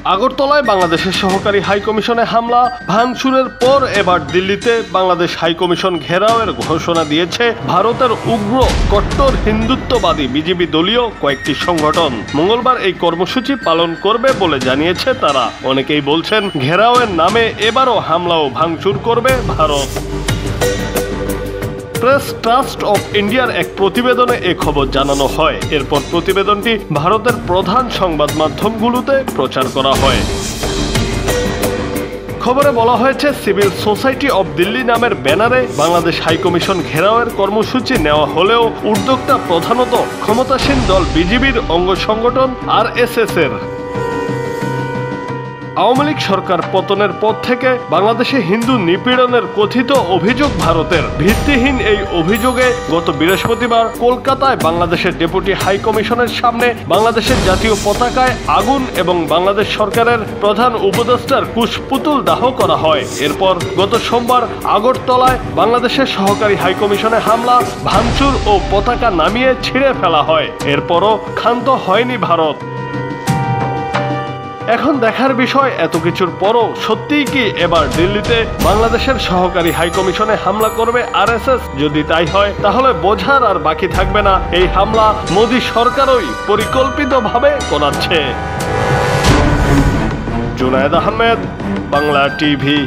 আগরতলায় বাংলাদেশের সহকারী হাইকমিশনে হামলা ভাঙচুরের পর এবার দিল্লিতে বাংলাদেশ হাইকমিশন ঘেরাওয়ের ঘোষণা দিয়েছে ভারতের উগ্র কট্টর হিন্দুত্ববাদী বিজেপি দলীয় কয়েকটি সংগঠন। মঙ্গলবার এই কর্মসূচি পালন করবে বলে জানিয়েছে তারা। অনেকেই বলছেন ঘেরাওয়ের নামে এবারও হামলা ও ভাঙচুর করবে ভারত। প্রেস ট্রাস্ট অফ ইন্ডিয়ার এক প্রতিবেদনে এ খবর জানানো হয়। এরপর প্রতিবেদনটি ভারতের প্রধান সংবাদ মাধ্যমগুলোতে প্রচার করা হয়। খবরে বলা হয়েছে সিভিল সোসাইটি অব দিল্লি নামের ব্যানারে বাংলাদেশ হাইকমিশন ঘেরাওয়ের কর্মসূচি নেওয়া হলেও উদ্যোগটা প্রধানত ক্ষমতাসীন দল বিজেপির অঙ্গ সংগঠন আরএসএস এর। আওয়ামী লীগ সরকার পতনের পর থেকে বাংলাদেশে হিন্দু নিপীড়নের কথিত অভিযোগ ভারতের। ভিত্তিহীন এই অভিযোগে গত বৃহস্পতিবার কলকাতায় বাংলাদেশের ডেপুটি হাইকমিশনের সামনে বাংলাদেশের জাতীয় পতাকায় আগুন এবং বাংলাদেশ সরকারের প্রধান উপদেষ্টার কুশপুতুল দাহ করা হয়। এরপর গত সোমবার আগরতলায় বাংলাদেশের সহকারী হাইকমিশনে হামলা, ভাঙচুর ও পতাকা নামিয়ে ছিঁড়ে ফেলা হয়। এরপরও ক্ষান্ত হয়নি ভারত। এখন দেখার বিষয়, এত কিছুর পরও সত্যিই কি এবার দিল্লিতে বাংলাদেশের সহকারী হাইকমিশনে হামলা করবে আরএসএস? যদি তাই হয় তাহলে বোঝার আর বাকি থাকবে না এই হামলা মোদী সরকারই পরিকল্পিতভাবে করাচ্ছে। জুনায়েদ আহমেদ, বাংলা টিভি।